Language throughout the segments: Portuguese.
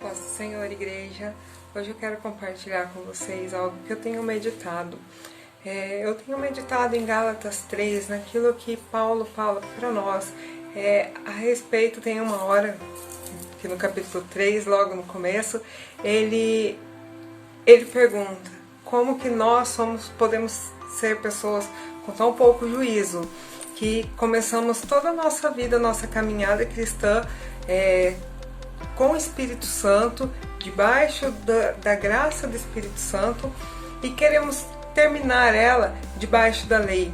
Paz do Senhor, igreja. Hoje eu quero compartilhar com vocês algo que eu tenho meditado. Eu tenho meditado em Gálatas 3, naquilo que Paulo fala para nós. A respeito, tem uma hora, que no capítulo 3, logo no começo, ele pergunta como que nós podemos ser pessoas com tão pouco juízo, que começamos toda a nossa vida, nossa caminhada cristã, com o Espírito Santo, debaixo da graça do Espírito Santo, e queremos terminar ela debaixo da lei.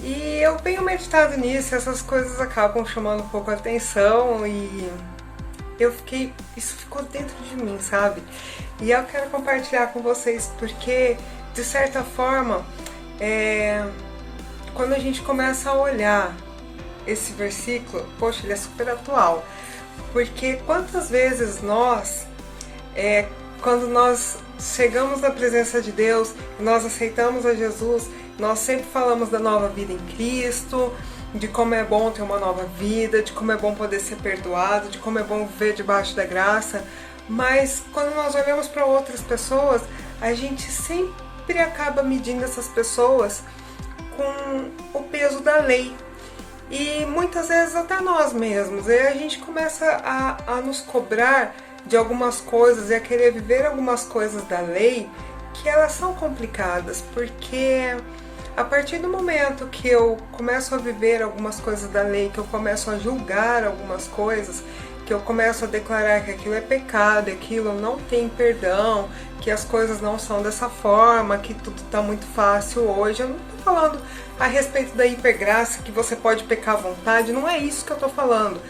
E eu tenho meditado nisso, essas coisas acabam chamando um pouco a atenção e isso ficou dentro de mim, sabe? E eu quero compartilhar com vocês porque, de certa forma, quando a gente começa a olhar esse versículo, poxa, ele é super atual. Porque quantas vezes quando nós chegamos na presença de Deus, nós aceitamos a Jesus, nós sempre falamos da nova vida em Cristo, de como é bom ter uma nova vida, de como é bom poder ser perdoado, de como é bom viver debaixo da graça, mas quando nós olhamos para outras pessoas, a gente sempre acaba medindo essas pessoas com o peso da lei. E muitas vezes até nós mesmos, e a gente começa a nos cobrar de algumas coisas e a querer viver algumas coisas da lei que elas são complicadas, porque a partir do momento que eu começo a viver algumas coisas da lei, que eu começo a julgar algumas coisas, que eu começo a declarar que aquilo é pecado, aquilo não tem perdão, que as coisas não são dessa forma, que tudo está muito fácil hoje. Eu não estou falando a respeito da hipergraça, que você pode pecar à vontade, não é isso que eu estou falando.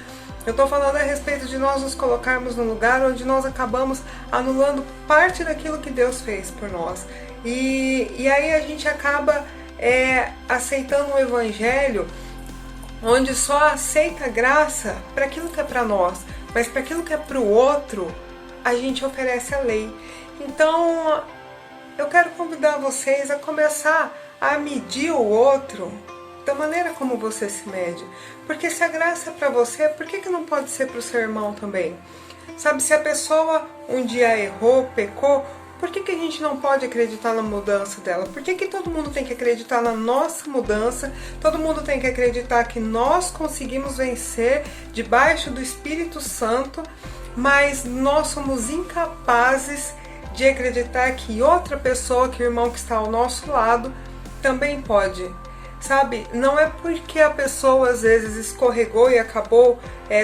Eu estou falando a respeito de nós nos colocarmos num lugar onde nós acabamos anulando parte daquilo que Deus fez por nós. E aí a gente acaba aceitando um evangelho onde só aceita graça para aquilo que é para nós, mas para aquilo que é para o outro, a gente oferece a lei. Então, eu quero convidar vocês a começar a medir o outro da maneira como você se mede. Porque se a graça é para você, por que não pode ser para o seu irmão também? Sabe, se a pessoa um dia errou, pecou, por que a gente não pode acreditar na mudança dela? Por que todo mundo tem que acreditar na nossa mudança? Todo mundo tem que acreditar que nós conseguimos vencer debaixo do Espírito Santo, mas nós somos incapazes de acreditar que outra pessoa, que o irmão que está ao nosso lado, também pode. Sabe, não é porque a pessoa às vezes escorregou e acabou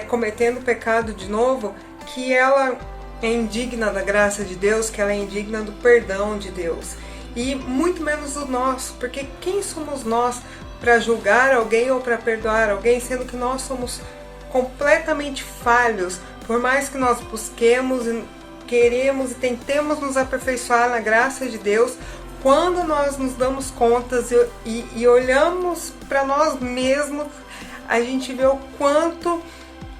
cometendo pecado de novo, que ela é indigna da graça de Deus, que ela é indigna do perdão de Deus. E muito menos do nosso, porque quem somos nós para julgar alguém ou para perdoar alguém, sendo que nós somos completamente falhos, por mais que nós busquemos, queremos e tentemos nos aperfeiçoar na graça de Deus. Quando nós nos damos contas e olhamos para nós mesmos, a gente vê o quanto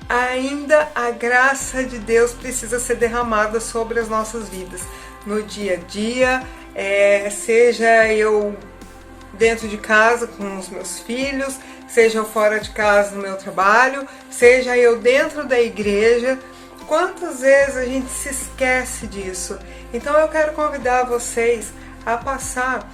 ainda a graça de Deus precisa ser derramada sobre as nossas vidas, no dia a dia, seja eu dentro de casa com os meus filhos, seja eu fora de casa no meu trabalho, seja eu dentro da igreja. Quantas vezes a gente se esquece disso? Então eu quero convidar vocês a passar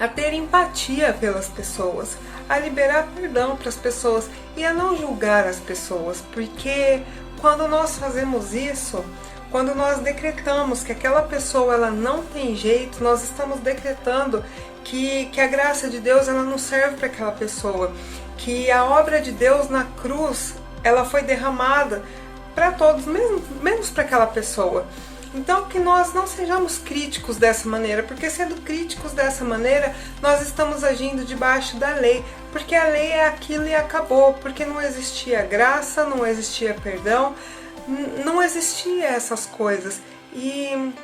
a ter empatia pelas pessoas, a liberar perdão para as pessoas e a não julgar as pessoas, porque quando nós fazemos isso, quando nós decretamos que aquela pessoa ela não tem jeito, nós estamos decretando que a graça de Deus ela não serve para aquela pessoa, que a obra de Deus na cruz ela foi derramada para todos, menos para aquela pessoa. Então que nós não sejamos críticos dessa maneira, porque sendo críticos dessa maneira, nós estamos agindo debaixo da lei, porque a lei é aquilo e acabou, porque não existia graça, não existia perdão, não existia essas coisas. E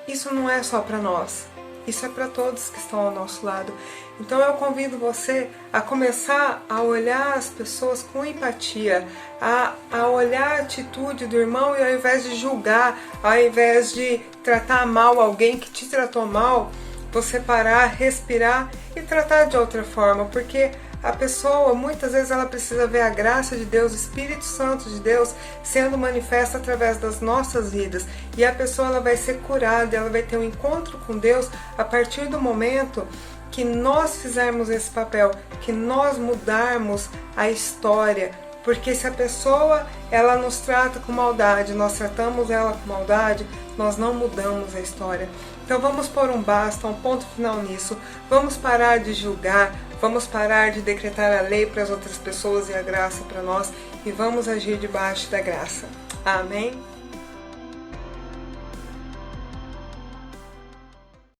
isso não é só para nós, isso é para todos que estão ao nosso lado. Então eu convido você a começar a olhar as pessoas com empatia, a olhar a atitude do irmão e ao invés de julgar, ao invés de tratar mal alguém que te tratou mal, você parar, respirar e tratar de outra forma, porque a pessoa, muitas vezes ela precisa ver a graça de Deus, o Espírito Santo de Deus sendo manifesta através das nossas vidas. E a pessoa ela vai ser curada, ela vai ter um encontro com Deus a partir do momento que nós fizermos esse papel, que nós mudarmos a história. Porque se a pessoa ela nos trata com maldade, nós tratamos ela com maldade, nós não mudamos a história. Então vamos pôr um basta, um ponto final nisso. Vamos parar de julgar, vamos parar de decretar a lei para as outras pessoas e a graça para nós, e vamos agir debaixo da graça. Amém?